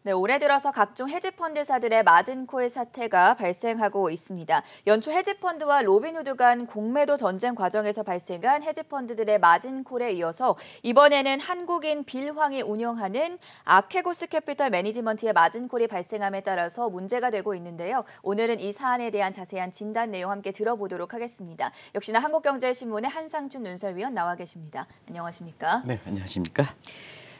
네, 올해 들어서 각종 헤지펀드사들의 마진콜 사태가 발생하고 있습니다. 연초 헤지펀드와 로빈후드 간 공매도 전쟁 과정에서 발생한 헤지펀드들의 마진콜에 이어서 이번에는 한국인 빌황이 운영하는 아케고스 캐피털 매니지먼트의 마진콜이 발생함에 따라서 문제가 되고 있는데요. 오늘은 이 사안에 대한 자세한 진단 내용 함께 들어보도록 하겠습니다. 역시나 한국경제신문의 한상준 논설위원 나와 계십니다. 안녕하십니까? 네, 안녕하십니까?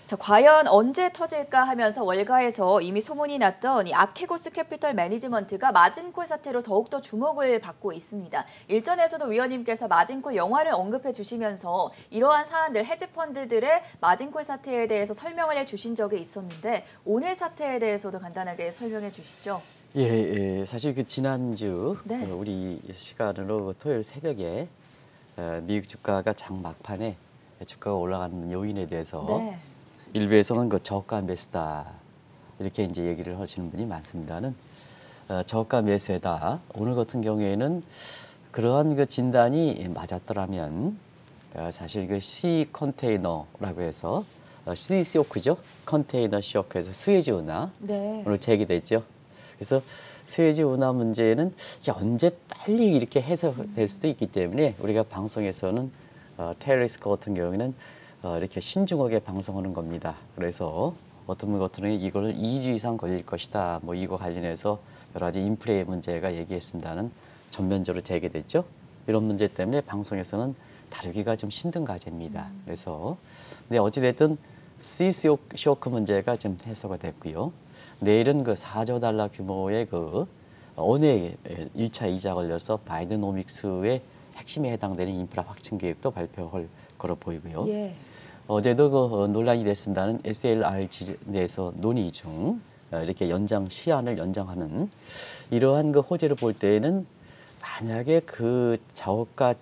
자, 과연 언제 터질까 하면서 월가에서 이미 소문이 났던 이 아케고스 캐피털 매니지먼트가 마진콜 사태로 더욱더 주목을 받고 있습니다. 일전에서도 위원님께서 마진콜 영화를 언급해 주시면서 이러한 사안들, 헤지펀드들의 마진콜 사태에 대해서 설명을 해주신 적이 있었는데 오늘 사태에 대해서도 간단하게 설명해 주시죠. 예, 사실 그 지난주 네. 우리 시간으로 토요일 새벽에 미국 주가가 장 막판에 주가가 올라가는 요인에 대해서 네. 일부에서는 그 저가 매수다 이렇게 이제 얘기를 하시는 분이 많습니다는 저가 매수다. 오늘 같은 경우에는 그러한 그 진단이 맞았더라면 사실 그 C 컨테이너라고 해서 C 쇼크죠. 컨테이너 쇼크에서 수에즈 운하 네. 오늘 제기됐죠. 그래서 수에즈 운하 문제는 이게 언제 빨리 이렇게 해소될 수도 있기 때문에 우리가 방송에서는 테러리스크 같은 경우에는 이렇게 신중하게 방송하는 겁니다. 그래서 어떤 것들은 이걸 2주 이상 걸릴 것이다. 뭐 이거 관련해서 여러 가지 인플레 문제가 얘기했습니다는 전면적으로 제기됐죠. 이런 문제 때문에 방송에서는 다루기가 좀 힘든 과제입니다. 그래서 근데 어찌됐든 C 쇼크 문제가 좀 해소가 됐고요. 내일은 그 4조 달러 규모의 그 언어의 1차 이자 걸려서 바이든오믹스의 핵심에 해당되는 인프라 확충 계획도 발표할 거로 보이고요. 예. 어제도 그 논란이 됐습니다는 SLR 내에서 논의 중 이렇게 시한을 연장하는 이러한 그 호재를 볼 때에는 만약에 그 저가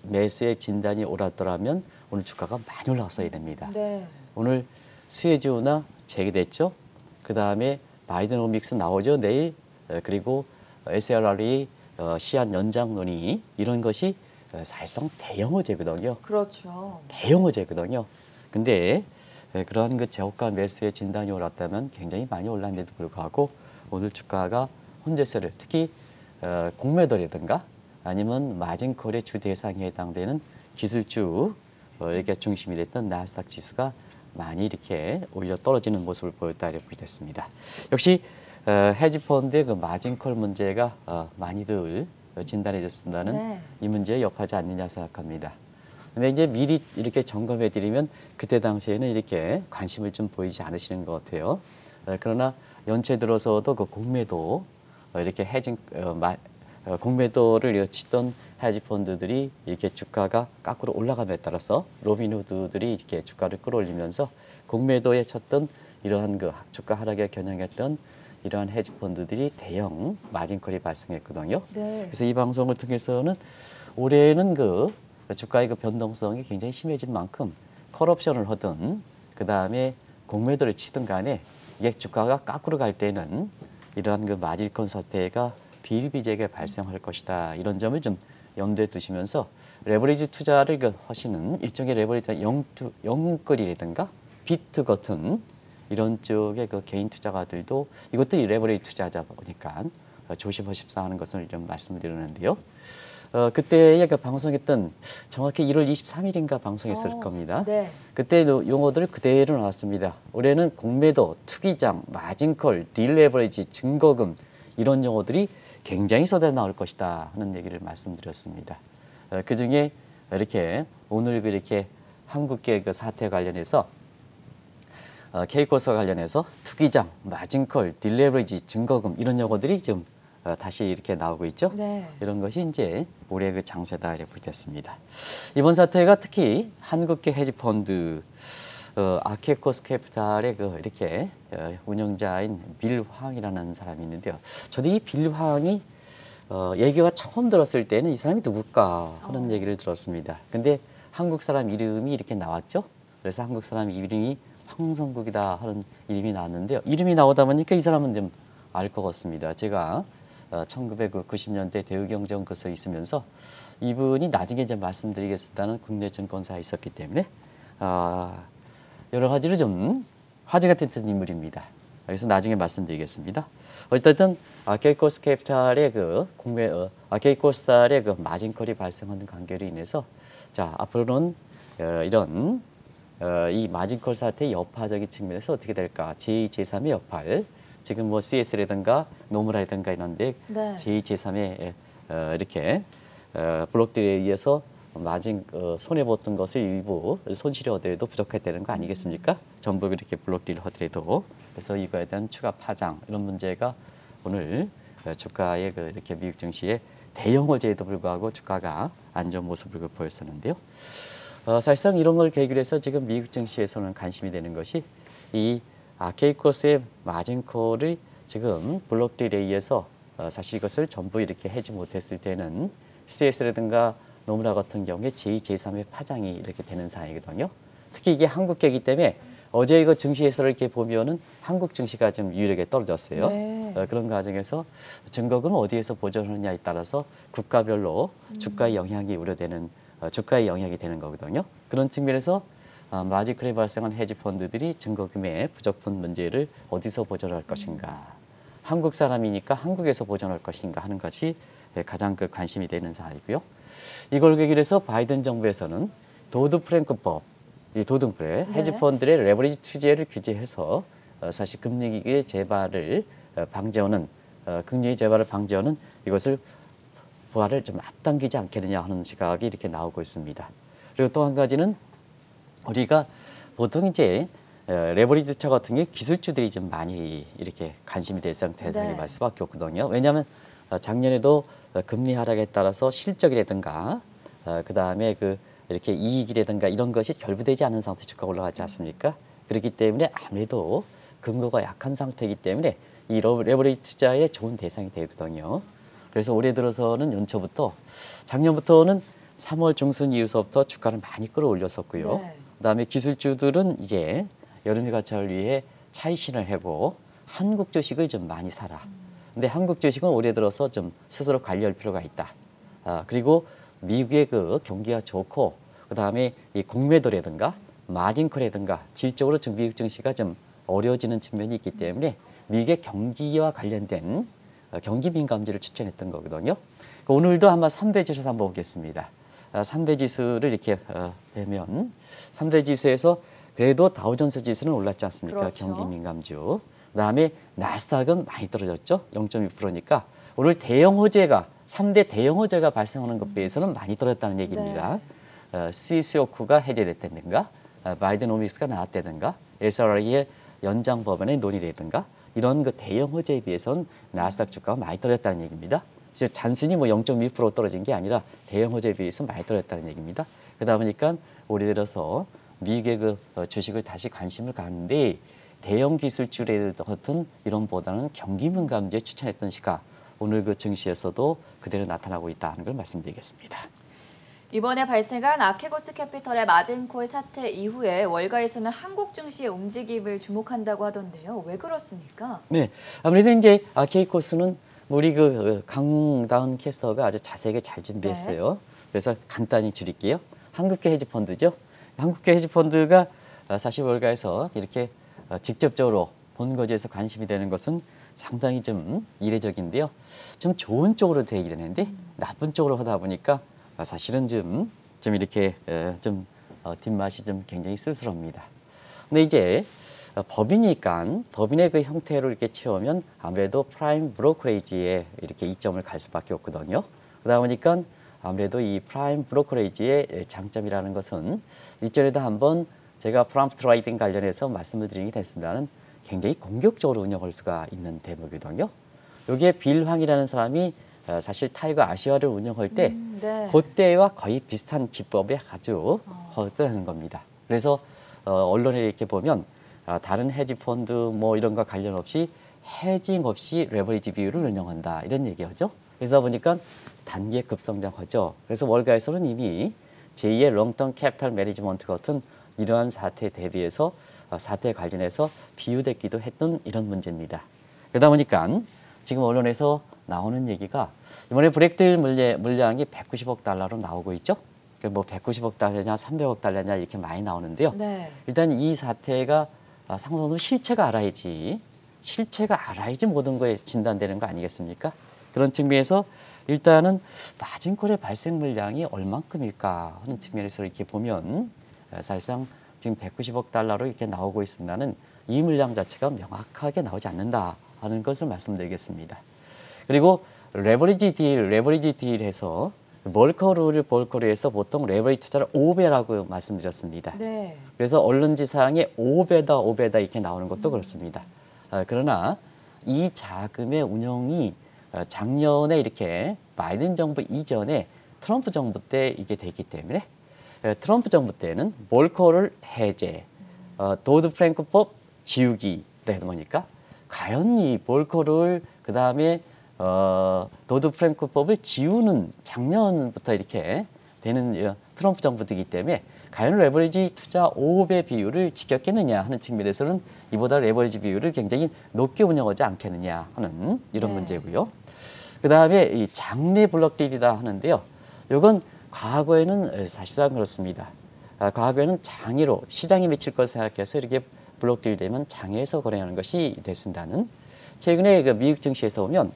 매수의 진단이 옳았더라면 오늘 주가가 많이 올라갔어야 됩니다. 네. 오늘 수에즈 운하 제기됐죠. 그 다음에 바이든오믹스 나오죠 내일. 그리고 SLR이 시한 연장 논의 이런 것이 사실상 대형 호재거든요. 그렇죠. 대형 호재거든요. 근데 그런 그 저가 매수의 진단이 올랐다면 굉장히 많이 올랐는데도 불구하고 오늘 주가가 혼재세를 특히 공매도라든가 아니면 마진콜의 주 대상에 해당되는 기술주 이렇게 중심이 됐던 나스닥 지수가 많이 이렇게 오히려 떨어지는 모습을 보였다 이렇게 됐습니다. 역시 헤지펀드의 그 마진콜 문제가 많이들 진단이 됐습니다는 네. 이 문제에 역하지 않느냐 생각합니다. 근데 이제 미리 이렇게 점검해 드리면 그때 당시에는 이렇게 관심을 좀 보이지 않으시는 것 같아요. 그러나 연초에 들어서도 그 공매도 이렇게 공매도를 치던 헤지펀드들이 이렇게 주가가 거꾸로 올라감에 따라서 로빈후드들이 이렇게 주가를 끌어올리면서 공매도에 쳤던 이러한 그 주가 하락에 겨냥했던 이러한 헤지펀드들이 대형 마진콜이 발생했거든요. 네. 그래서 이 방송을 통해서는 올해는 그 주가의 그 변동성이 굉장히 심해진 만큼 컬옵션을 하든 그 다음에 공매도를 치든 간에 이게 주가가 거꾸로 갈 때는 이러한 그 마진콜 사태가 비일비재하게 발생할 것이다. 이런 점을 좀 염두에 두시면서 레버리지 투자를 하시는 일종의 레버리지 영끌이라든가 비트 같은 이런 쪽의 그 개인 투자가들도 이것도 이 레버리지 투자자 보니까 조심하십사 하는 것을 좀 말씀드리는데요. 그때에 그 방송했던 정확히 1월 23일인가 방송했을 겁니다. 네. 그때 용어들 그대로 나왔습니다. 올해는 공매도, 투기장, 마진콜, 딜레버리지, 증거금 이런 용어들이 굉장히 쏟아 나올 것이다 하는 얘기를 말씀드렸습니다. 그중에 이렇게 오늘 그렇게 한국계 그 사태 관련해서 케이코스 관련해서 투기장, 마진콜, 딜레버리지, 증거금 이런 용어들이 좀 다시 이렇게 나오고 있죠. 네. 이런 것이 이제 올해 그 장세다 이렇게 됐습니다. 이번 사태가 특히 한국계 헤지펀드 아케코스 캐피탈의 그 이렇게 운영자인 빌 황이라는 사람이 있는데요. 저도 이 빌 황이 얘기가 처음 들었을 때는 이 사람이 누굴까 하는 얘기를 들었습니다. 근데 한국 사람 이름이 이렇게 나왔죠. 그래서 한국 사람 이름이 황성국이다 하는 이름이 나왔는데요. 이름이 나오다 보니까 이 사람은 좀 알 것 같습니다. 제가 1990년대 대우경제연구소에 있으면서 이분이 나중에 이제 말씀드리겠습니다는 국내 증권사에 있었기 때문에 여러 가지로 좀 화제가 됐던 인물입니다. 그래서 나중에 말씀드리겠습니다. 어쨌든 케이코스 캐피탈의 케이코스탈의 그 마진콜이 발생하는 관계로 인해서 자 앞으로는 이런 이 마진콜 사태의 여파적인 측면에서 어떻게 될까? 제2, 제3의 역할 지금 뭐 CS라든가 노무라든가 이런데 네. 제2, 제3의 이렇게 블록들에 의해서 마진 손해 봤던 것을 일부 손실이 얻어도 부족했다는 거 아니겠습니까? 전부 이렇게 블록딜을 하더라도 그래서 이거에 대한 추가 파장 이런 문제가 오늘 주가의 이렇게 미국 증시의 대형 호재에도 불구하고 주가가 안 좋은 모습을 보였었는데요. 사실상 이런 걸 계기로 해서 지금 미국 증시에서는 관심이 되는 것이 이 케이코스의 마진콜이 지금 블록딜에 의해서 사실 이것을 전부 이렇게 해지 못했을 때는 CS라든가 노무라 같은 경우에 제2, 제3의 파장이 이렇게 되는 상황이거든요. 특히 이게 한국계이기 때문에 어제 이거 증시에서 이렇게 보면은 한국 증시가 좀 유력에 떨어졌어요. 네. 그런 과정에서 증거금 어디에서 보존하느냐에 따라서 국가별로 주가의 영향이 우려되는 주가의 영향이 되는 거거든요. 그런 측면에서 마진콜이 발생한 헤지 펀드들이 증거금의 부족분 문제를 어디서 보존할 것인가, 한국 사람이니까 한국에서 보존할 것인가 하는 것이 가장 관심이 되는 사안이고요. 이걸 계기로 해서 바이든 정부에서는 도드-프랭크법, 이 도등풀에 헤지 펀드의 레버리지 투자를 규제해서 사실 금리의 재발을 방지하는 금리의 재발을 방지하는 이것을 부활을 좀 앞당기지 않겠느냐 하는 시각이 이렇게 나오고 있습니다. 그리고 또 한 가지는 우리가 보통 이제 레버리지 투자 같은 게 기술주들이 좀 많이 이렇게 관심이 될 대상이 될 수밖에 없거든요. 왜냐하면 작년에도 금리 하락에 따라서 실적이라든가 그 다음에 이렇게 이익이라든가 이런 것이 결부되지 않은 상태 주가가 올라가지 않습니까? 그렇기 때문에 아무래도 근거가 약한 상태이기 때문에 이 레버리지 투자의 좋은 대상이 되거든요. 그래서 올해 들어서는 연초부터 작년부터는 3월 중순 이후서부터 주가를 많이 끌어올렸었고요. 네. 그다음에 기술주들은 이제 여름휴가철을 위해 차익 실현을 하고 한국 주식을 좀 많이 사라. 근데 한국 주식은 올해 들어서 좀 스스로 관리할 필요가 있다. 그리고 미국의 경기가 좋고 그다음에 이 공매도라든가 마진콜이라든가 질적으로 지금 미국 증시가 좀 어려워지는 측면이 있기 때문에 미국의 경기와 관련된 경기 민감주를 추천했던 거거든요. 오늘도 아마 3대 지수 한번 보겠습니다. 3대 지수를 이렇게 보면 3대 지수에서 그래도 다우존스 지수는 올랐지 않습니까? 그렇죠. 경기 민감주. 그다음에 나스닥은 많이 떨어졌죠. 0.2%니까 오늘 대형 호재가 3대 대형 호재가 발생하는 것에 비해서는 많이 떨어졌다는 얘기입니다. CCO크가 해제됐다든가 바이든오믹스가 나왔다든가 SRI의 연장 법안의 논의라든가 이런 대형 호재에 비해서는 나스닥 주가가 많이 떨어졌다는 얘기입니다. 이제 단순히 0.2% 떨어진 게 아니라 대형 호재에 비해서 많이 떨어졌다는 얘기입니다. 그러다 보니까 올해 들어서 미국의 주식을 다시 관심을 갖는데 대형 기술주들 같은 이런보다는 경기 민감주에 추천했던 시가 오늘 증시에서도 그대로 나타나고 있다는 걸 말씀드리겠습니다. 이번에 발생한 아케고스 캐피털의 마진콜 사태 이후에 월가에서는 한국 증시의 움직임을 주목한다고 하던데요. 왜 그렇습니까? 네, 아무래도 이제 케이코스는 우리 강다운 캐스터가 아주 자세하게 잘 준비했어요. 그래서 간단히 줄일게요. 한국계 헤지펀드죠. 한국계 헤지펀드가 사실 월가에서 이렇게 직접적으로 본거지에서 관심이 되는 것은 상당히 좀 이례적인데요. 좀 좋은 쪽으로 되게 되는데 나쁜 쪽으로 하다 보니까 사실은 좀 이렇게 뒷맛이 좀 굉장히 쓸쓸합니다. 근데 이제 법이니까 법인의 형태로 이렇게 채우면 아무래도 프라임 브로커리지에 이렇게 이점을 갈 수밖에 없거든요. 그러다 보니까 아무래도 이 프라임 브로커리지의 장점이라는 것은 이전에도 한번 제가 프롬프트 트레이딩 관련해서 말씀을 드리긴 했습니다는 굉장히 공격적으로 운영할 수가 있는 대목이거든요. 여기에 빌 황이라는 사람이 사실 타이거 아시아를 운영할 때 그때와 거의 비슷한 기법에 아주 허들하는 겁니다. 그래서 언론에 이렇게 보면 다른 헤지 펀드 이런 거 관련 없이 헤징 없이 레버리지 비율을 운영한다 이런 얘기하죠. 그래서 보니까 단기에 급성장하죠. 그래서 월가에서는 이미 제2의 롱텀 캐피탈 매니지먼트 같은 이러한 사태에 대비해서 사태에 관련해서 비유됐기도 했던 이런 문제입니다. 그러다 보니까 지금 언론에서 나오는 얘기가 이번에 브렉딜 물량이 190억 달러로 나오고 있죠. 190억 달러냐 300억 달러냐 이렇게 많이 나오는데요. 일단 이 사태가 상당히 실체가 알아야지 실체가 알아야지 모든 거에 진단되는 거 아니겠습니까? 그런 측면에서 일단은 마진콜의 발생 물량이 얼만큼일까 하는 측면에서 이렇게 보면 사실상 지금 190억 달러로 이렇게 나오고 있습니다는 이 물량 자체가 명확하게 나오지 않는다 하는 것을 말씀드리겠습니다. 그리고 레버리지 딜해서 볼커루에서 보통 레버리지 투자를 5배라고 말씀드렸습니다. 네. 그래서 언론지상에 5배다 이렇게 나오는 것도 그렇습니다. 그러나 이 자금의 운용이 작년에 이렇게 바이든 정부 이전에 트럼프 정부 때 이게 됐기 때문에 트럼프 정부 때는 볼커를 해제, 도드 프랭크법 지우기 되다 보니까 과연 이 볼커를 그다음에 도드 프랭크법을 지우는 작년부터 이렇게 되는 트럼프 정부이기 때문에 과연 레버리지 투자 5배 비율을 지켰겠느냐 하는 측면에서는 이보다 레버리지 비율을 굉장히 높게 운영하지 않겠느냐 하는 이런 문제고요. 그다음에 이 장내 블록딜이다 하는데요. 이건 과거에는 사실상 그렇습니다. 과거에는 장외로 시장에 미칠 걸 생각해서 이렇게 블록딜 되면 장외에서 거래하는 것이 됐습니다는 최근에 그 미국 증시에서 보면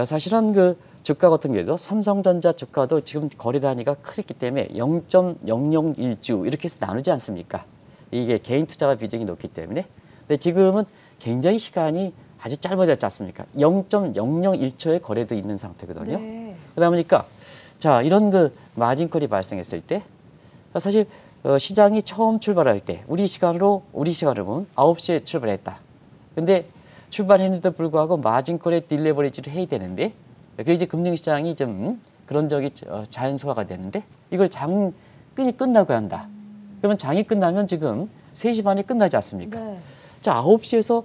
사실은 그 주가 같은 경우도 삼성전자 주가도 지금 거래 단위가 크기 때문에 0.001주 이렇게 해서 나누지 않습니까? 이게 개인 투자가 비중이 높기 때문에. 근데 지금은 굉장히 시간이 아주 짧아졌지 않습니까? 0.001초의 거래도 있는 상태거든요. 네. 그러다 보니까 자 이런 그 마진콜이 발생했을 때 사실 시장이 처음 출발할 때 우리 시간으로 보면 9시에 출발했다. 근데 출발했는데도 불구하고 마진콜의 딜레버리지를 해야 되는데 그래서 이제 금융시장이 좀 그런 적이 자연소화가 되는데 이걸 장이 끝나고 한다. 그러면 장이 끝나면 지금 3시 반에 끝나지 않습니까? 네. 자 9시에서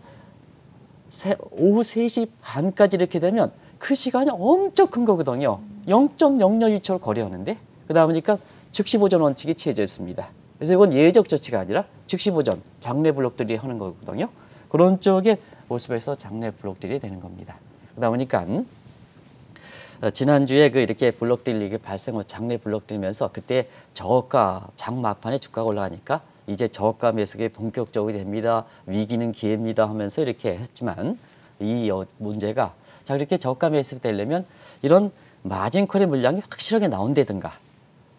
오후 3시 반까지 이렇게 되면 그 시간이 엄청 큰 거거든요. 0.001초를 거래하는데 그러다 보니까 즉시 보전 원칙이 취해져 있습니다. 그래서 이건 예적 조치가 아니라 즉시 보전, 장내 블록들이 하는 거거든요. 그런 쪽의 모습에서 장내 블록들이 되는 겁니다. 그러다 보니까 지난주에 그 이렇게 블록딜 이게 발생하고 장내 블록들면서 그때 저가 장 막판에 주가가 올라가니까 이제 저가 매수가 본격적으로 됩니다. 위기는 기회입니다 하면서 이렇게 했지만 이 문제가 자 이렇게 저가 매수가 되려면 이런 마진콜의 물량이 확실하게 나온다든가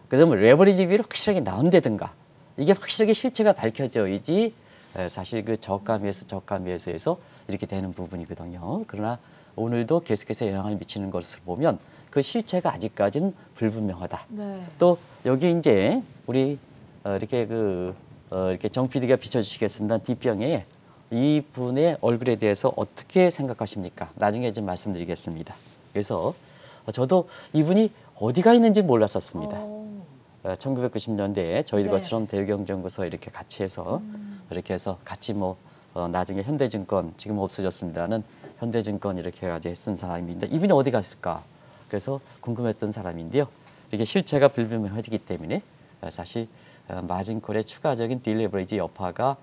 그다음에 레버리지 비율이 확실하게 나온다든가 이게 확실하게 실체가 밝혀져야지 사실 그 저가 매수에서 이렇게 되는 부분이거든요. 그러나 오늘도 계속해서 영향을 미치는 것을 보면 그 실체가 아직까지는 불분명하다. 네. 또 여기 이제 우리 이렇게 이렇게 정 PD가 비춰주시겠습니다. 뒷병에 이분의 얼굴에 대해서 어떻게 생각하십니까? 나중에 좀 말씀드리겠습니다. 그래서 저도 이분이 어디가 있는지 몰랐었습니다. 1990년대에 저희들 네. 것처럼 대우경제연구소 이렇게 같이 해서 이렇게 해서 같이 나중에 현대증권 지금 없어졌습니다는 현대증권 이렇게 가지고 쓴 사람인데 이분이 어디 갔을까? 그래서 궁금했던 사람인데요. 이게 실체가 불분명해지기 때문에 사실 마진콜의 추가적인 딜레버리지 여파가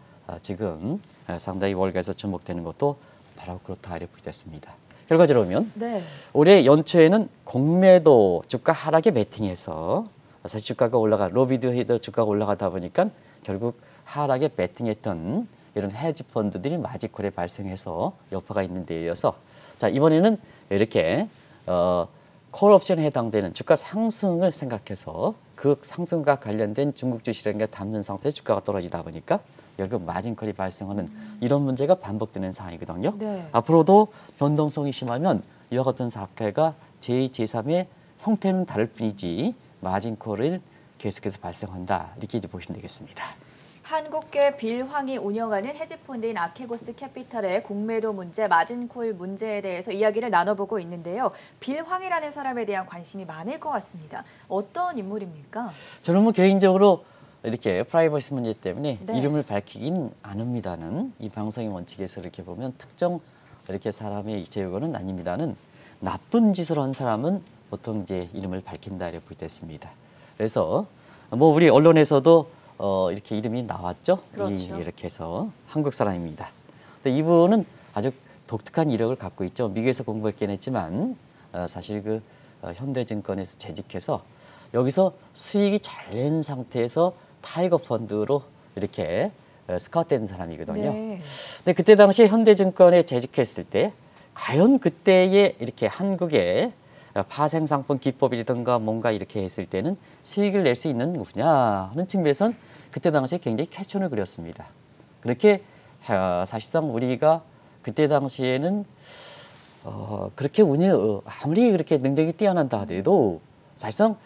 지금 상당히 월가에서 주목되는 것도 바로 그렇다 이렇게 됐습니다. 결과적으로 보면 네. 올해 연초에는 공매도 주가 하락에 베팅해서 사실 주가가 로비드 주가가 올라가다 보니까 결국 하락에 베팅했던 이런 헤지 펀드들이 마진콜에 발생해서 여파가 있는 데 이어서 자 이번에는 이렇게 콜 옵션에 해당되는 주가 상승을 생각해서 그 상승과 관련된 중국 주식이라는 게 담는 상태에서 주가가 떨어지다 보니까 결국 마진콜이 발생하는 이런 문제가 반복되는 상황이거든요. 네. 앞으로도 변동성이 심하면 이와 같은 사태가 제2, 제3의 형태는 다를 뿐이지 마진콜을 계속해서 발생한다. 이렇게 보시면 되겠습니다. 한국계 빌황이 운영하는 헤지펀드인 아케고스 캐피탈의 공매도 문제, 마진콜 문제에 대해서 이야기를 나눠보고 있는데요. 빌황이라는 사람에 대한 관심이 많을 것 같습니다. 어떤 인물입니까? 저는 개인적으로 이렇게 프라이버시 문제 때문에 네. 이름을 밝히긴 않습니다는 이 방송의 원칙에서 이렇게 보면 특정 이렇게 사람의 제거는 아닙니다는 나쁜 짓을 한 사람은 보통 이제 이름을 밝힌다 이렇게 됐습니다. 그래서 우리 언론에서도 이렇게 이름이 나왔죠. 그렇죠. 이렇게 해서 한국 사람입니다. 근데 이분은 아주 독특한 이력을 갖고 있죠. 미국에서 공부했긴 했지만 사실 현대증권에서 재직해서 여기서 수익이 잘 낸 상태에서 타이거 펀드로 이렇게 스카우트된 사람이거든요. 네. 근데 그때 당시에 현대증권에 재직했을 때 과연 그때의 이렇게 한국의 파생상품 기법이라든가 뭔가 이렇게 했을 때는 수익을 낼 수 있는 분야 하는 측면에선 그때 당시에 굉장히 퀘스천을 그렸습니다. 그렇게 사실상 우리가 그때 당시에는 그렇게 아무리 그렇게 능력이 뛰어난다 하더라도 사실상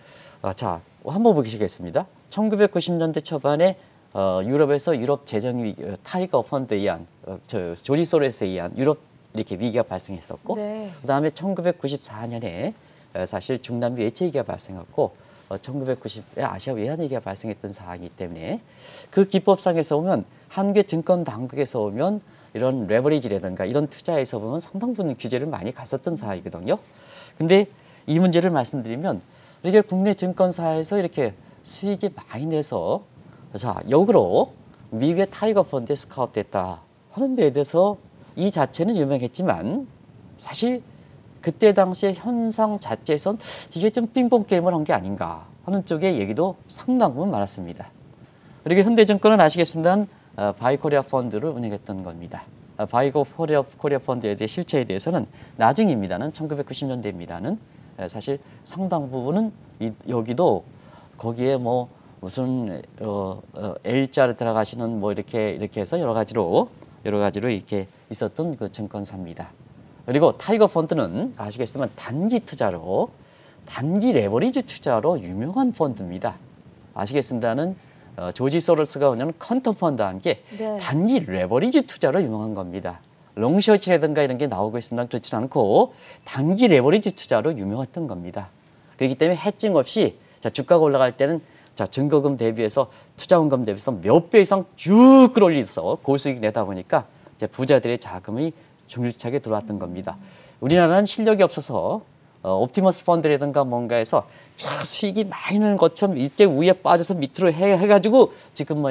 자 한번 보시겠습니다. 1990년대 초반에 유럽에서 유럽 재정위 타이거 펀드에 의한 조지 소로스에 의한 유럽 이렇게 위기가 발생했었고 네. 그다음에 1994년에 사실 중남미 외채 위기가 발생했고 1990에 아시아 외환 위기가 발생했던 사항이기 때문에 그 기법상에서 보면 한국의 증권 당국에서 보면 이런 레버리지라든가 이런 투자에서 보면 상당 부분 규제를 많이 갔었던 사항이거든요. 근데 이 문제를 말씀드리면 이렇게 국내 증권사에서 이렇게 수익이 많이 내서 자 역으로 미국의 타이거 펀드에 스카우트됐다 하는 데에 대해서 이 자체는 유명했지만 사실 그때 당시의 현상 자체에선 이게 좀 빙봉 게임을 한 게 아닌가 하는 쪽의 얘기도 상당 부분 많았습니다. 그리고 현대증권은 아시겠습니다만 바이코리아 펀드를 운영했던 겁니다. 바이코리아 펀드에 대해 실체에 대해서는 나중입니다는 1990년대입니다는 사실 상당 부분은 여기도 거기에 뭐 무슨 L자를 들어가시는 뭐 이렇게 해서 여러 가지로 이렇게 있었던 그 증권사입니다. 그리고 타이거 펀드는 아시겠지만 단기 투자로 단기 레버리지 투자로 유명한 펀드입니다. 아시겠습니다는 조지 소로스가 운영하는 퀀텀 펀드와 함께 네. 단기 레버리지 투자로 유명한 겁니다. 롱숏이라든가 이런 게 나오고 있습니다. 그렇지 않고 단기 레버리지 투자로 유명했던 겁니다. 그렇기 때문에 해증 없이 자 주가가 올라갈 때는 자 증거금 대비해서 투자원금 대비해서 몇 배 이상 쭉 끌어올려서 고수익 내다 보니까 이제 부자들의 자금이 줄차게 들어왔던 겁니다. 우리나라는 실력이 없어서 옵티머스 펀드라든가 뭔가에서 수익이 많이 나는 것처럼 일제 위에 빠져서 밑으로 해가지고 지금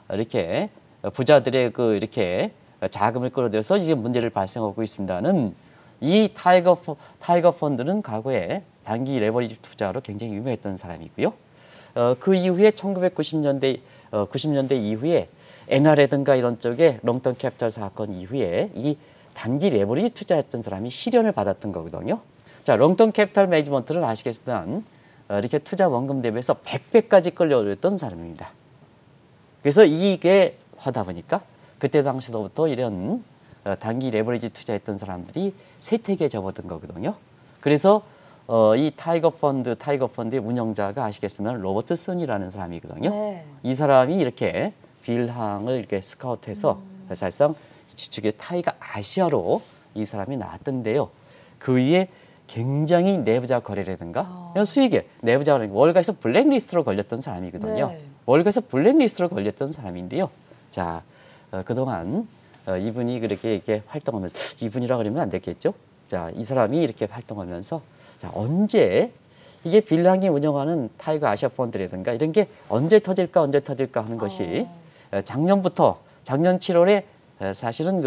이렇게 부자들의 그 이렇게 자금을 끌어들여서 이제 문제를 발생하고 있습니다는 이 타이거 펀드는 과거에 단기 레버리지 투자로 굉장히 유명했던 사람이고요. 그 이후에 90년대 이후에 엔화라든가 이런 쪽에 롱턴 캐피털 사건 이후에 이 단기 레버리지 투자했던 사람이 실현을 받았던 거거든요. 자, 롱턴 캐피털 매니지먼트를 아시겠지만 이렇게 투자 원금 대비해서 100배까지 끌려올렸던 사람입니다. 그래서 이게 하다 보니까 그때 당시부터 이런 단기 레버리지 투자했던 사람들이 세태기에 접어든 거거든요. 그래서 이 타이거 펀드의 운영자가 아시겠으면 로버트 선이라는 사람이거든요. 네. 이 사람이 이렇게 빌항을 이렇게 스카우트해서 사실상 주축의 타이거 아시아로 이 사람이 나왔던데요. 그 위에 굉장히 내부자 거래라든가 수익에 내부자 거래 월가에서 블랙리스트로 걸렸던 사람이거든요. 네. 월가에서 블랙리스트로 걸렸던 사람인데요. 자 그동안 이분이 그렇게 이렇게 활동하면서 이분이라 그러면 안 되겠죠. 자 이 사람이 이렇게 활동하면서 자 언제 이게 빌랑이 운영하는 타이거 아시아 펀드라든가 이런 게 언제 터질까 하는 것이 작년 7월에 사실은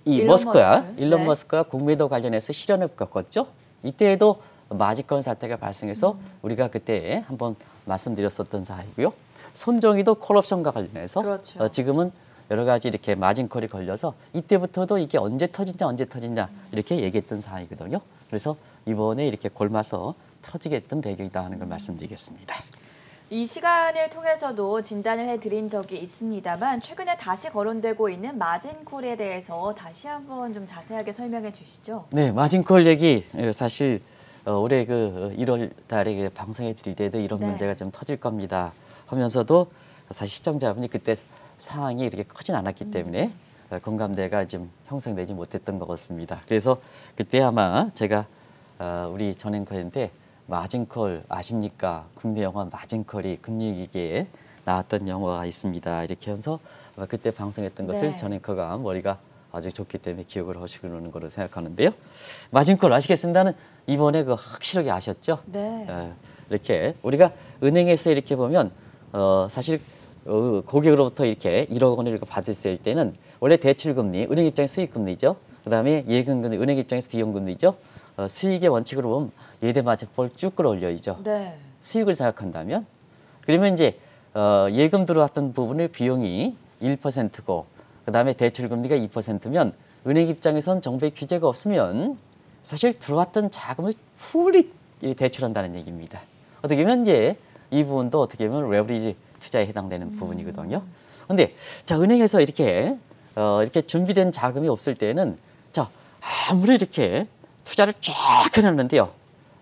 일론 머스크와 공매도 관련해서 실현을 겪었죠. 이때에도 마지건 사태가 발생해서 우리가 그때 한번 말씀드렸었던 사항이고요. 손정희도 콜옵션과 관련해서 그렇죠. 지금은 여러 가지 이렇게 마진콜이 걸려서 이때부터도 이게 언제 터지냐 이렇게 얘기했던 사항이거든요. 그래서 이번에 이렇게 골마서 터지게 했던 배경이다 하는 걸 말씀드리겠습니다. 이 시간을 통해서도 진단을 해드린 적이 있습니다만 최근에 다시 거론되고 있는 마진콜에 대해서 다시 한번 좀 자세하게 설명해 주시죠. 네, 마진콜 얘기 사실 올해 그 1월 달에 방송해 드릴 때도 이런 문제가 좀 터질 겁니다 하면서도 사실 시청자분이 그때 상황이 이렇게 크진 않았기 때문에 공감대가 좀 형성되지 못했던 것 같습니다. 그래서 그때 아마 제가 우리 전 앵커한테 마진콜 아십니까? 국내 영화 마진콜이 금융위기에 나왔던 영화가 있습니다. 이렇게 해서 그때 방송했던 것을 전 앵커가 머리가 아주 좋기 때문에 기억을 하시는 거로 생각하는데요. 마진콜 아시겠습니다는 이번에 그 확실하게 아셨죠? 네. 이렇게 우리가 은행에서 이렇게 보면 사실 고객으로부터 이렇게 1억 원을 받을 때는 원래 대출금리, 은행 입장에서 수익금리죠. 그다음에 예금금리, 은행 입장에서 비용금리죠. 수익의 원칙으로 보면 예대마진법을 쭉 끌어올려야죠. 네. 수익을 생각한다면 그러면 이제 예금 들어왔던 부분의 비용이 1%고 그다음에 대출금리가 2%면 은행 입장에선 정부의 규제가 없으면 사실 들어왔던 자금을 풀리 대출한다는 얘기입니다. 어떻게 보면 이제 이 부분도 어떻게 보면 레버리지 투자에 해당되는 부분이거든요. 그런데 자 은행에서 이렇게 준비된 자금이 없을 때는 자 아무리 이렇게 투자를 쫙 해놨는데요.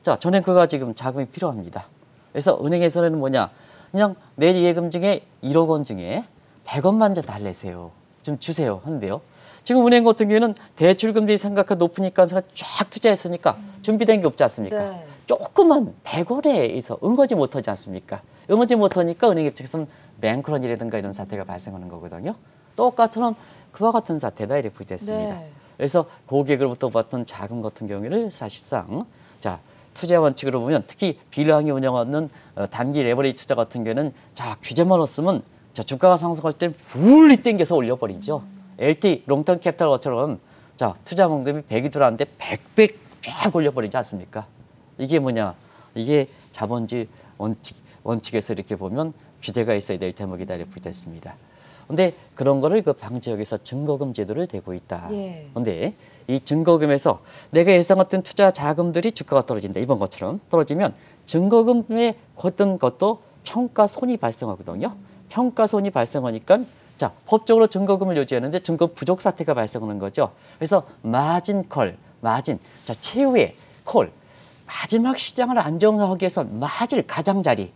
자 전액가 지금 자금이 필요합니다. 그래서 은행에서는 뭐냐 그냥 내 예금 중에 1억 원 중에 100원만 좀 달래세요. 좀 주세요 하는데요. 지금 은행 같은 경우에는 대출금리 생각보다 높으니까 쫙 투자했으니까 준비된 게 없지 않습니까? 네. 조그만 100원에서 응하지 못하지 않습니까? 응하지 못하니까 은행 입장에서는 뱅크런이라든가 이런 사태가 발생하는 거거든요. 똑같은 그와 같은 사태다 이렇게 됐습니다. 네. 그래서 고객으로부터 받던 자금 같은 경우에는 사실상 자 투자 원칙으로 보면 특히 비례항이 운영하는 단기 레버리지 투자 같은 경우에는 자 규제만 없으면 자 주가가 상승할 때 fully 땡겨서 올려버리죠. LT 롱텀 캐피탈 것처럼 자 투자 원금이 100이 들어왔는데 100배 쫙 올려버리지 않습니까? 이게 뭐냐? 이게 자본주의 원칙에서 이렇게 보면 규제가 있어야 될 대목이다 이렇게 됐습니다. 근데 그런 거를 그 방지하기 위해서 증거금 제도를 대고 있다. 예. 근데 이 증거금에서 내가 예상했던 투자 자금들이 주가가 떨어진다. 이번 것처럼 떨어지면 증거금에 걷던 것도 평가손이 발생하거든요. 평가손이 발생하니까 자 법적으로 증거금을 유지하는데 증거금 부족 사태가 발생하는 거죠. 그래서 마진, 자 최후의 콜, 마지막 시장을 안정하기 위해서 마질 가장자리,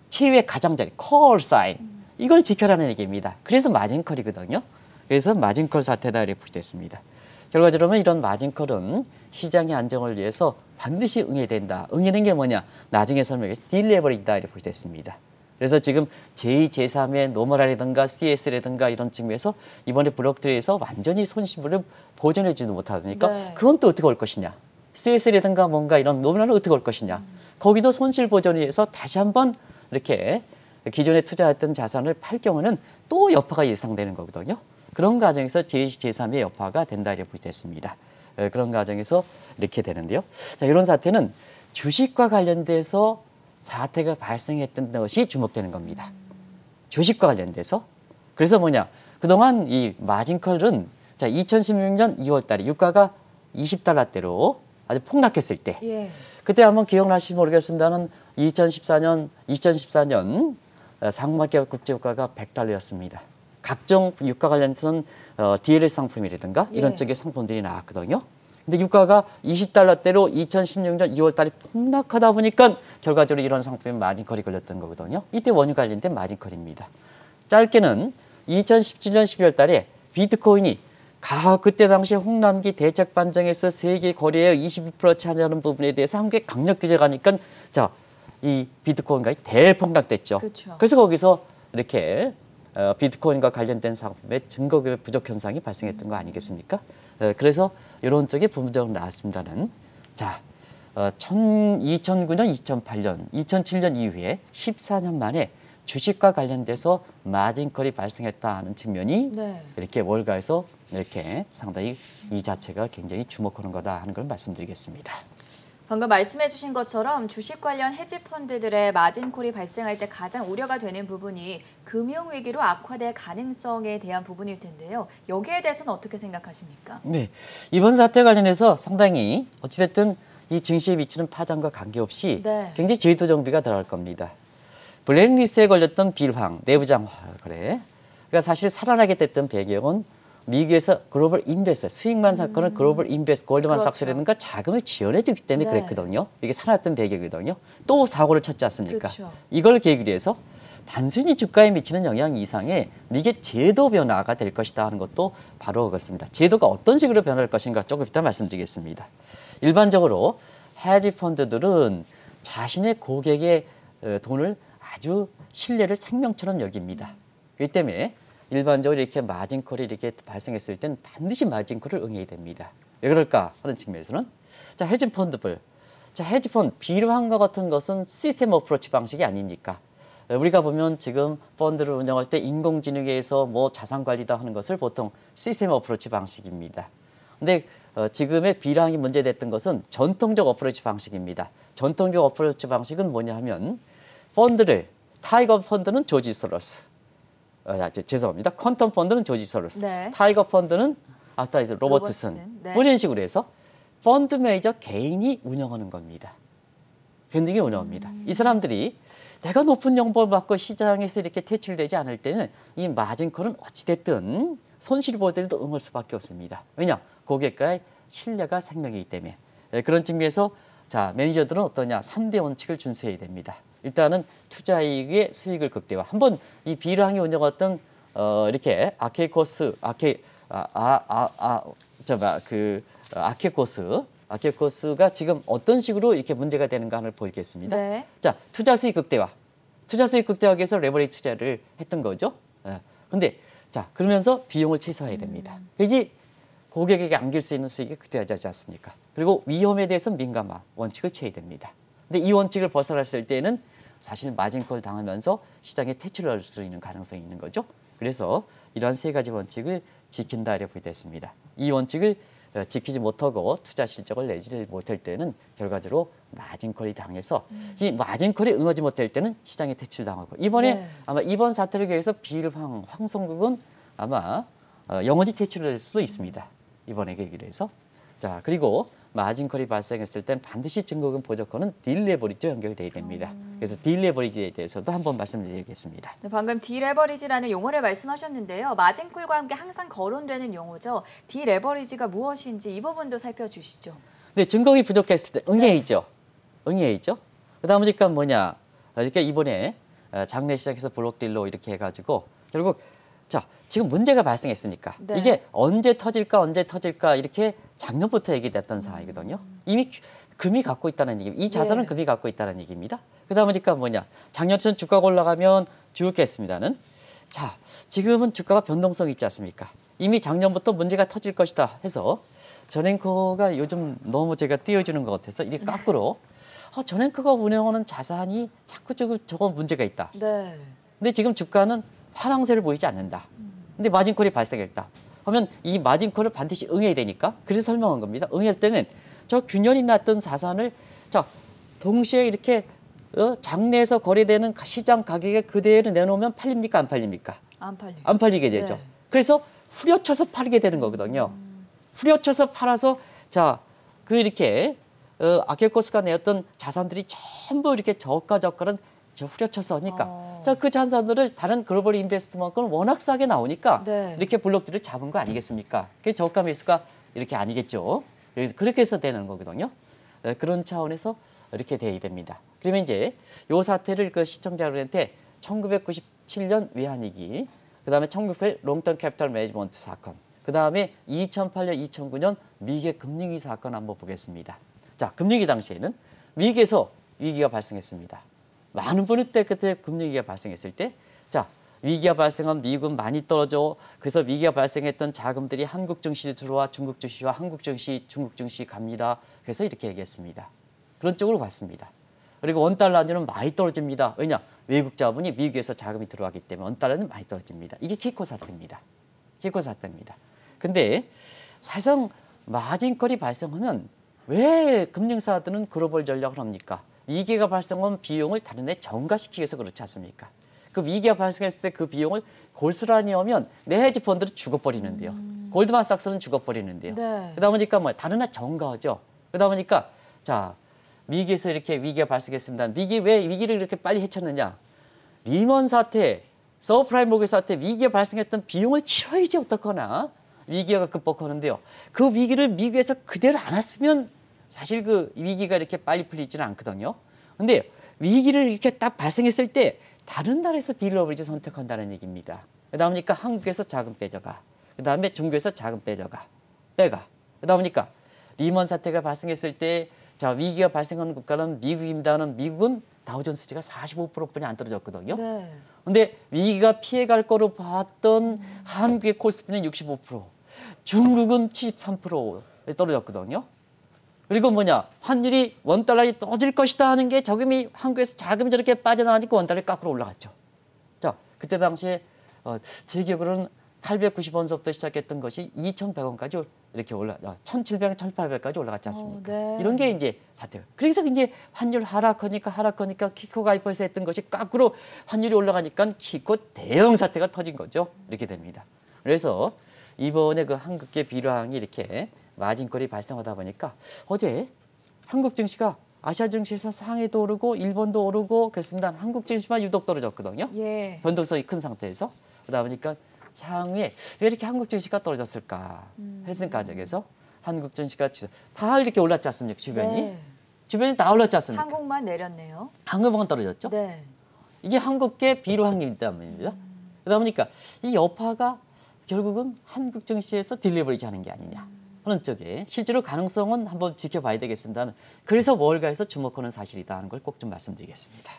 최후의 가장자리, 콜 사인 이걸 지켜라는 얘기입니다. 그래서 마진컬이거든요. 그래서 마진컬 사태다 이렇게 됐습니다. 결과적으로 이런 마진컬은 시장의 안정을 위해서 반드시 응해야 된다. 응하는 게 뭐냐? 나중에 설명해서 딜레버리다 이렇게 됐습니다. 그래서 지금 제2, 제3의 노멀이라든가 CS라든가 이런 측면에서 이번에 블록들에서 완전히 손실을 보전해주지 못하니까 네. 그건 또 어떻게 올 것이냐? CS라든가 뭔가 이런 노멀은 어떻게 올 것이냐? 거기도 손실 보전을 위해서 다시 한번 이렇게 기존에 투자했던 자산을 팔 경우는 또 여파가 예상되는 거거든요. 그런 과정에서 제2, 제3의 여파가 된다 이렇게 됐습니다. 그런 과정에서 이렇게 되는데요. 자, 이런 사태는 주식과 관련돼서 사태가 발생했던 것이 주목되는 겁니다. 주식과 관련돼서. 그래서 뭐냐? 그동안 이 마진컬은 자 2016년 2월 달에 유가가 20달러대로 아주 폭락했을 때 예. 그때 한번 기억나실지 모르겠습니다는 2014년 상반기 국제유가가 100달러였습니다. 각종 유가 관련해서는 DLS 상품이라든가 이런 예. 쪽의 상품들이 나왔거든요. 근데 유가가 20달러대로 2016년 2월 달에 폭락하다 보니까 결과적으로 이런 상품에 마진컬이 걸렸던 거거든요. 이때 원유 관련된 마진컬입니다. 짧게는 2017년 12월 달에 비트코인이 그때 당시 홍남기 대책 반정에서 세계 거래의 22% 차지하는 부분에 대해서 한국에 강력 규제가 하니까 자, 이 비트코인가 대폭락됐죠. 그렇죠. 그래서 거기서 이렇게 비트코인과 관련된 상품의 증거금의 부족 현상이 발생했던 거 아니겠습니까? 그래서 이런 쪽에 부분적으로 나왔습니다는 자 2009년, 2008년, 2007년 이후에 14년 만에 주식과 관련돼서 마진컬이 발생했다는 측면이 네. 이렇게 월가에서 이렇게 상당히 이 자체가 굉장히 주목하는 거다 하는 걸 말씀드리겠습니다. 방금 말씀해 주신 것처럼 주식 관련 헤지 펀드들의 마진콜이 발생할 때 가장 우려가 되는 부분이 금융위기로 악화될 가능성에 대한 부분일 텐데요. 여기에 대해서는 어떻게 생각하십니까? 네, 이번 사태 관련해서 상당히 어찌됐든 이 증시에 미치는 파장과 관계없이 네. 굉장히 제도 정비가 들어갈 겁니다. 블랙리스트에 걸렸던 빌황, 내부장 거래. 그러니까 사실 살아나게 됐던 배경은 미국에서 글로벌 인베스터, 수익만 사건을 글로벌 인베스터, 골드만삭스라든가 자금을 지원해 주기 때문에 네. 그랬거든요. 이게 살아났던 배경이거든요. 또 사고를 쳤지 않습니까? 그렇죠. 이걸 계기로 해서 단순히 주가에 미치는 영향 이상의 이게 제도 변화가 될 것이다 하는 것도 바로 그렇습니다. 제도가 어떤 식으로 변할 것인가 조금 이따 말씀드리겠습니다. 일반적으로 헤지 펀드들은 자신의 고객의 돈을 아주 신뢰를 생명처럼 여깁니다. 그렇기 때문에 일반적으로 이렇게 마진콜이 이렇게 발생했을 때는 반드시 마진콜을 응해야 됩니다. 왜 그럴까 하는 측면에서는 자 헤지 펀드별, 자 헤지 펀드 비료한 것 같은 것은 시스템 어프로치 방식이 아닙니까? 우리가 보면 지금 펀드를 운영할 때 인공지능에 의해서 뭐 자산 관리다 하는 것을 보통 시스템 어프로치 방식입니다. 근데 지금의 비량이 문제됐던 것은 전통적 어프로치 방식입니다. 전통적 어프로치 방식은 뭐냐 하면 펀드를 타이거 펀드는 조지 소로스. 죄송합니다. 퀀텀 펀드는 조지 소로스. 네. 타이거 펀드는 아타이즈 로버트슨. 로버트슨. 네. 뭐 이런 식으로 해서 펀드 매니저 개인이 운영하는 겁니다. 개인이 운영합니다. 이 사람들이 내가 높은 연봉을 받고 시장에서 이렇게 퇴출되지 않을 때는 이 마진콜은 어찌됐든 손실 보더라도 응할 수밖에 없습니다. 왜냐? 고객과의 신뢰가 생명이기 때문에. 그런 측면에서 자 매니저들은 어떠냐? 3대 원칙을 준수해야 됩니다. 일단은 투자이익의 수익을 극대화. 한번 이 비랑이 운영했던 이렇게 아케코스가 지금 어떤 식으로 이렇게 문제가 되는가를 보이겠습니다. 네. 자, 투자 수익 극대화. 투자 수익 극대화하기 위해서 레버리지 투자를 했던 거죠. 근데 자, 그러면서 비용을 최소화해야 됩니다. 그래야지 고객에게 안길 수 있는 수익이 극대화되지 않습니까? 그리고 위험에 대해서 민감화 원칙을 취해야 됩니다. 근데 이 원칙을 벗어났을 때는 사실 마진콜 당하면서 시장에 퇴출할 수 있는 가능성이 있는 거죠. 그래서 이러한 세 가지 원칙을 지킨다 이렇게 됐습니다. 이 원칙을 지키지 못하고 투자 실적을 내지 못할 때는 결과적으로 마진콜이 당해서 이 마진콜이 응하지 못할 때는 시장에 퇴출당하고 이번에 네. 아마 이번 사태를 계기해서 황성국은 아마 영원히 퇴출될 수도 있습니다. 이번에 계기로 해서. 자, 그리고 마진콜이 발생했을 땐 반드시 증거금 보조건은 딜레버리지와 연결돼야 됩니다. 그래서 딜레버리지에 대해서도 한번 말씀드리겠습니다. 네, 방금 디레버리지라는 용어를 말씀하셨는데요. 마진콜과 함께 항상 거론되는 용어죠. 디레버리지가 무엇인지 이 부분도 살펴주시죠. 근데 증거금이 부족했을 때 응해야죠. 응해야죠. 그다음 보니까 뭐냐? 이렇게 이번에 장내 시장에서 블록딜로 이렇게 해가지고 결국 자 지금 문제가 발생했으니까 네. 이게 언제 터질까 이렇게 작년부터 얘기됐던 사항이거든요. 이미 금이 갖고 있다는 얘기, 이 자산은 네. 금이 갖고 있다는 얘기입니다. 그다음 보니까 뭐냐? 작년처럼 주가가 올라가면 주겠습니다는. 자 지금은 주가가 변동성이 있지 않습니까? 이미 작년부터 문제가 터질 것이다 해서 전앵커가 요즘 너무 제가 띄워주는 것 같아서 이게 거꾸로 전앵커가 운영하는 자산이 자꾸 저거 문제가 있다. 네. 근데 지금 주가는 환랑세를 보이지 않는다. 근데 마진콜이 발생했다. 그러면 이 마진콜을 반드시 응해야 되니까 그래서 설명한 겁니다. 응할 때는 저 균열이 났던 자산을 자 동시에 이렇게 장내에서 거래되는 시장 가격에 그대로 내놓으면 팔립니까 안 팔립니까? 안 팔리죠. 안 팔리게 되죠. 네. 그래서 후려쳐서 팔게 되는 거거든요. 후려쳐서 팔아서 자 그 이렇게 아케코스가 내었던 자산들이 전부 이렇게 저가는 후려쳐서 하니까 자 그 자산들을 다른 글로벌 인베스트만큼은 워낙 싸게 나오니까 네. 이렇게 블록들을 잡은 거 아니겠습니까? 그게 저가 매수가 이렇게 아니겠죠. 그래서 그렇게 해서 되는 거거든요. 그런 차원에서 이렇게 돼야 됩니다. 그러면 이제 요 사태를 그 시청자들한테 1997년 외환위기, 그다음에 1998 롱턴 캐피털 매니지먼트 사건, 그다음에 2008년, 2009년 미국의 금융위기 사건 한번 보겠습니다. 자, 금융위기 당시에는 미국에서 위기가 발생했습니다. 많은 분이 그때 금융위기가 발생했을 때, 자 위기가 발생한 미국은 많이 떨어져. 그래서 위기가 발생했던 자금들이 한국 증시로 들어와 중국 증시와 한국 증시, 중국 증시 갑니다. 그래서 이렇게 얘기했습니다. 그런 쪽으로 봤습니다. 그리고 원달러는 많이 떨어집니다. 왜냐? 외국 자본이 미국에서 자금이 들어가기 때문에 원달러는 많이 떨어집니다. 이게 키코 사태입니다. 키코 사태입니다. 근데 사실상 마진콜이 발생하면 왜 금융사들은 글로벌 전략을 합니까? 위기가 발생하면 비용을 다른 데 전가시키기 위해서 그렇지 않습니까? 그 위기가 발생했을 때 그 비용을 골스라니 하면 내 헤지 펀드는 죽어버리는데요. 골드만삭스는 죽어버리는데요. 네. 그러다 보니까 뭐 다른 데 전가하죠. 그러다 보니까 자 미국에서 이렇게 위기가 발생했습니다. 왜 위기를 이렇게 빨리 헤쳤느냐? 리먼 사태, 서프라임 모기지 사태 위기가 발생했던 비용을 치러야지 어떡하나 위기가 극복하는데요. 그 위기를 미국에서 그대로 안 왔으면 사실 그 위기가 이렇게 빨리 풀리지는 않거든요. 근데 위기를 이렇게 딱 발생했을 때 다른 나라에서 딜러버리지 선택한다는 얘기입니다. 그러다 보니까 한국에서 자금 빼져가. 그다음에 중국에서 자금 빼가. 그러다 보니까 리먼 사태가 발생했을 때 자 위기가 발생한 국가는 미국입니다는 미국은 다우존스지가 45%뿐이 안 떨어졌거든요. 네. 근데 위기가 피해갈 거로 봤던 한국의 콜스피는 65%, 중국은 73% 떨어졌거든요. 그리고 뭐냐 환율이 원달러이 떨어질 것이다 하는 게 저금이 한국에서 자금이 저렇게 빠져나가니까 원달러이 거꾸로 올라갔죠. 자 그때 당시에 제 기억으로는 890원서부터 시작했던 것이 2,100원까지 이렇게 1,700, 1,800까지 올라갔지 않습니까? 네. 이런 게 이제 사태예요. 그래서 이제 환율 하락하니까 키코 가이퍼에서 했던 것이 거꾸로 환율이 올라가니까 키코 대형 사태가 터진 거죠. 이렇게 됩니다. 그래서 이번에 그 한국계 비료항이 이렇게 마진콜이 발생하다 보니까 어제 한국 증시가 아시아 증시에서 상해도 오르고 일본도 오르고 그렇습니다. 한국 증시만 유독 떨어졌거든요. 예. 변동성이 큰 상태에서 그러다 보니까 향후에 왜 이렇게 한국 증시가 떨어졌을까 했을 가정에서 한국 증시가 다 이렇게 올랐지 않습니까? 주변이. 네. 주변이 다 올랐지 않습니까? 한국만 내렸네요. 한국만 떨어졌죠. 네. 이게 한국계 비료항이기 때문입니다. 그러다 보니까 이 여파가 결국은 한국 증시에서 딜리버리지 하는 게 아니냐 하는 쪽에 실제로 가능성은 한번 지켜봐야 되겠습니다. 그래서 월가에서 주목하는 사실이다 하는 걸 꼭 좀 말씀드리겠습니다.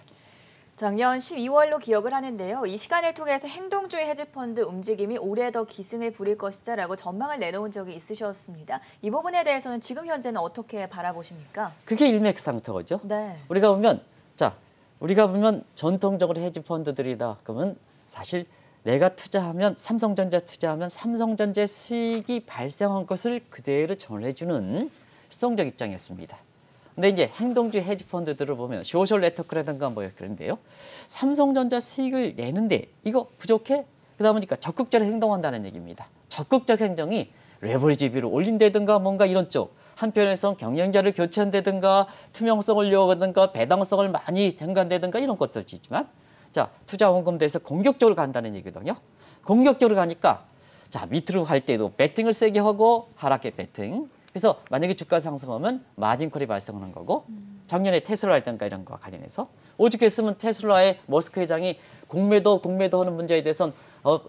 작년 12월로 기억을 하는데요. 이 시간을 통해서 행동주의 헤지펀드 움직임이 올해 더 기승을 부릴 것이다라고 전망을 내놓은 적이 있으셨습니다. 이 부분에 대해서는 지금 현재는 어떻게 바라보십니까? 그게 일맥상통하죠. 네. 우리가 보면 전통적으로 헤지펀드들이다 그러면 사실 내가 투자하면 삼성전자 투자하면 삼성전자 수익이 발생한 것을 그대로 전해주는 수동적 입장이었습니다. 근데 이제 행동주의 헤지펀드들을 보면 소셜 네트워크라든가 뭐 그런데요. 삼성전자 수익을 내는데 이거 부족해? 그러다 보니까 적극적으로 행동한다는 얘기입니다. 적극적 행정이 레버리지 비율을 올린다든가 뭔가 이런 쪽. 한편에선 경영자를 교체한다든가 투명성을 요구하든가 배당성을 많이 증가한다든가 이런 것들도 있지만 자, 투자 원금 대해서 공격적으로 간다는 얘기거든요. 공격적으로 가니까 자, 밑으로 갈 때도 배팅을 세게 하고 하락에 배팅. 그래서 만약에 주가 상승하면 마진콜이 발생하는 거고 작년에 테슬라 할땐가 이런 거와 관련해서 오죽했으면 테슬라의 머스크 회장이 공매도 하는 문제에 대해서는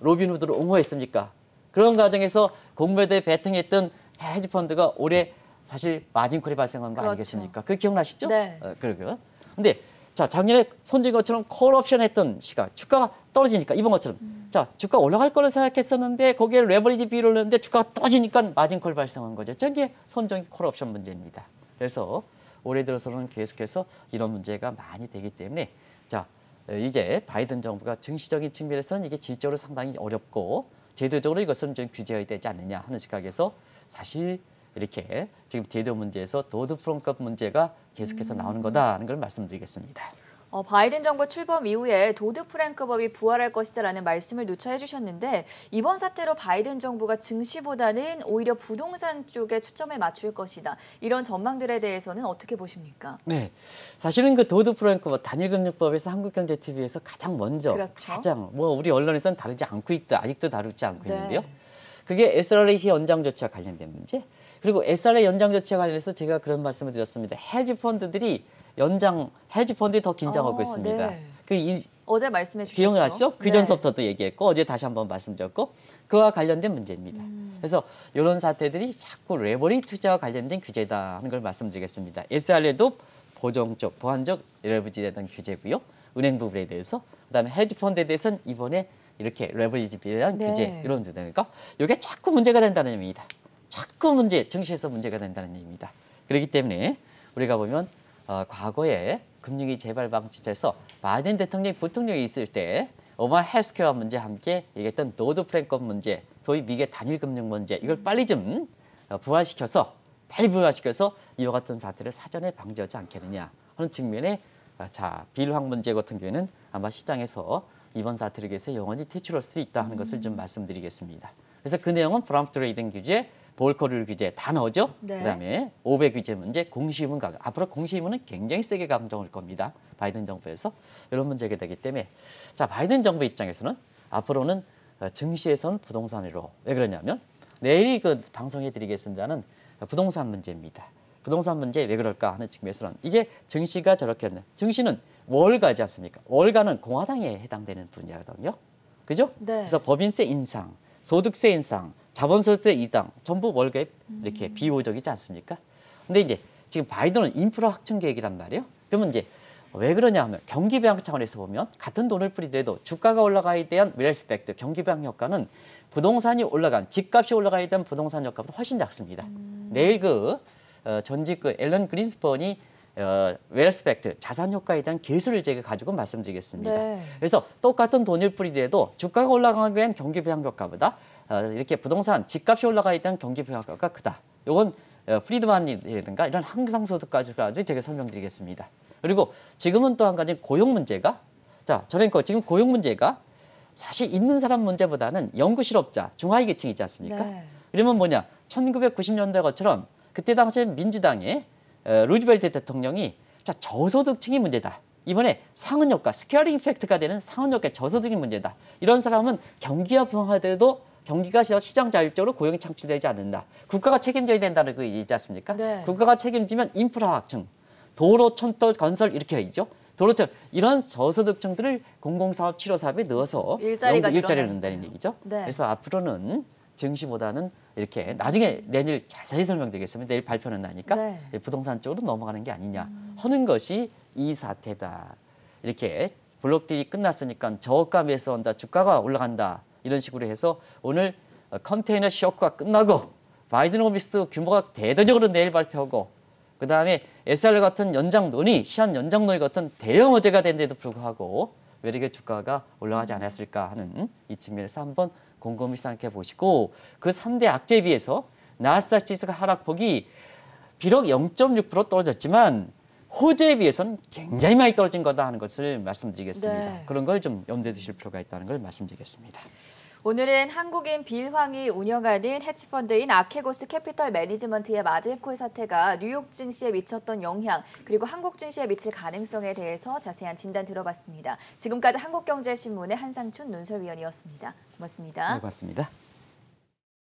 로빈후드를 옹호했습니까? 그런 과정에서 공매도에 배팅했던 헤지펀드가 올해 사실 마진콜이 발생한 거 그렇죠. 아니겠습니까? 그 기억나시죠? 네. 그러고요. 근데 자, 작년에 손진 것처럼 콜옵션 했던 시가 주가가 떨어지니까 이번 것처럼 자, 주가 올라갈 거를 생각했었는데 거기에 레버리지 비율을 넣는데 주가가 떨어지니까 마진콜 발생한 거죠. 저게 손정의 콜옵션 문제입니다. 그래서 올해 들어서는 계속해서 이런 문제가 많이 되기 때문에 자, 이제 바이든 정부가 증시적인 측면에서는 이게 질적으로 상당히 어렵고 제도적으로 이것은 좀 규제해야 되지 않느냐 하는 시각에서 사실 이렇게 지금 제도 문제에서 도드-프랑크법 문제가 계속해서 나오는 거다라는 걸 말씀드리겠습니다. 바이든 정부 출범 이후에 도드-프랑크법이 부활할 것이다라는 말씀을 누차해 주셨는데 이번 사태로 바이든 정부가 증시보다는 오히려 부동산 쪽에 초점을 맞출 것이다. 이런 전망들에 대해서는 어떻게 보십니까? 네, 사실은 그 도드-프랑크법 단일금융법에서 한국경제TV에서 가장 먼저 그렇죠. 우리 언론에서는 다루지 않고 있다, 아직도 다루지 않고 네. 있는데요. 그게 SRA 연장 조치와 관련된 문제. 그리고 SRA 연장 조치와 관련해서 제가 그런 말씀을 드렸습니다. 헤지펀드들이 헤지펀드에 더 긴장하고 있습니다. 네. 어제 말씀해 주셨죠. 기억나시죠? 그 네. 전서부터도 얘기했고 어제 다시 한번 말씀드렸고 그와 관련된 문제입니다. 그래서 이런 사태들이 자꾸 레버리 투자와 관련된 규제다 하는 걸 말씀드리겠습니다. SRA도 보완적 레버리지에 대한 규제고요. 은행 부분에 대해서 그다음에 헤지펀드에 대해서는 이번에 이렇게 레버리지에 대한 네. 규제 이런 데니까 이게 자꾸 문제가 된다는 얘기입니다. 자꾸 증시에서 문제가 된다는 얘기입니다. 그렇기 때문에 우리가 보면 과거에 금융위 재발 방지에서 바이든 대통령이 부통령이 있을 때 오바마 헬스케어 문제 함께 얘기했던 도드-프랑크법 문제, 소위 미국의 단일금융 문제 이걸 빨리 좀 부활시켜서 이와 같은 사태를 사전에 방지하지 않겠느냐 하는 측면에 자, 비료항 문제 같은 경우에는 아마 시장에서 이번 사태를 위해서 영원히 퇴출할 수 있다 하는 것을 좀 말씀드리겠습니다. 그래서 그 내용은 프롬프트 트레이딩 규제, 볼커를 규제 다 넣어죠. 네. 그다음에 500 규제 문제, 공시지분 가격. 앞으로 공시지분은 굉장히 세게 강조할 겁니다. 바이든 정부에서 이런 문제가 되기 때문에 자, 바이든 정부 입장에서는 앞으로는 증시에선 부동산으로 왜 그러냐면 내일 그 방송해드리겠습니다는 부동산 문제입니다. 부동산 문제 왜 그럴까 하는 측면에서는 이게 증시가 저렇게 하는 증시는 월가지 않습니까? 월가는 공화당에 해당되는 분야거든요. 그죠? 네. 그래서 법인세 인상, 소득세 인상, 자본세세 인상 전부 월가에 이렇게 비호적이지 않습니까? 근데 이제 지금 바이든은 인프라 확충 계획이란 말이에요. 그러면 이제 왜 그러냐 하면 경기 부양 차원에서 보면 같은 돈을 뿌리더라도 주가가 올라가야 대한 리스펙트, 경기 부양 효과는 부동산이 올라간 집값이 올라가야 되는 부동산 효과보다 훨씬 작습니다. 내일 전직 앨런 그린스펀이 웰스펙트 자산 효과에 대한 계수를 제가 가지고 말씀드리겠습니다. 네. 그래서 똑같은 돈을 뿌리더라도 주가가 올라가기 위한 경기 부양 효과보다 이렇게 부동산 집값이 올라가 있다는 경기 부양가가 크다. 이건 프리드만이라든가 이런 항상소득까지 가지고 제가 설명드리겠습니다. 그리고 지금은 또 한 가지 고용 문제가 저러니까 지금 고용 문제가 사실 있는 사람 문제보다는 연구 실업자, 중하위 계층 있지 않습니까? 네. 그러면 뭐냐? 1990년대 것처럼 그때 당시에 민주당의 루즈벨트 대통령이 저소득층이 문제다. 이번에 상흔 효과, 스퀘어링 이펙트가 되는 상흔 효과, 저소득이 문제다. 이런 사람은 경기가 부흥하더라도 경기가 시장 자율적으로 고용이 창출되지 않는다. 국가가 책임져야 된다는 거 있지 않습니까? 네. 국가가 책임지면 인프라 확충, 도로, 천도, 건설 이렇게 해야죠. 도로처럼 이런 저소득층들을 공공사업, 치료사업에 넣어서 일자리가 일자리를 늘어나니까요. 넣는다는 얘기죠. 네. 그래서 앞으로는 증시보다는 이렇게 나중에 내일 자세히 설명드리겠습니다. 내일 발표는 나니까 네. 부동산 쪽으로 넘어가는 게 아니냐 하는 것이 이 사태다. 이렇게 블록딜이 끝났으니까 저가 매수한다, 주가가 올라간다 이런 식으로 해서 오늘 컨테이너 쇼크가 끝나고 바이든 오비스 규모가 대대적으로 내일 발표하고 그다음에 SR 같은 연장 논의, 시한 연장 논의 같은 대형 어제가 된데도 불구하고 왜 이렇게 주가가 올라가지 않았을까 하는 이 측면에서 한번 곰곰이 생각해 보시고 그 3대 악재에 비해서 나스닥 지수가 하락폭이 비록 0.6% 떨어졌지만 호재에 비해서는 굉장히 많이 떨어진 거다 하는 것을 말씀드리겠습니다. 네. 그런 걸 좀 염두에 두실 필요가 있다는 걸 말씀드리겠습니다. 오늘은 한국인 빌황이 운영하는 해치펀드인 아케고스 캐피털 매니지먼트의 마진콜 사태가 뉴욕 증시에 미쳤던 영향 그리고 한국 증시에 미칠 가능성에 대해서 자세한 진단 들어봤습니다. 지금까지 한국경제신문의 한상춘 논설위원이었습니다. 고맙습니다. 네, 고맙습니다.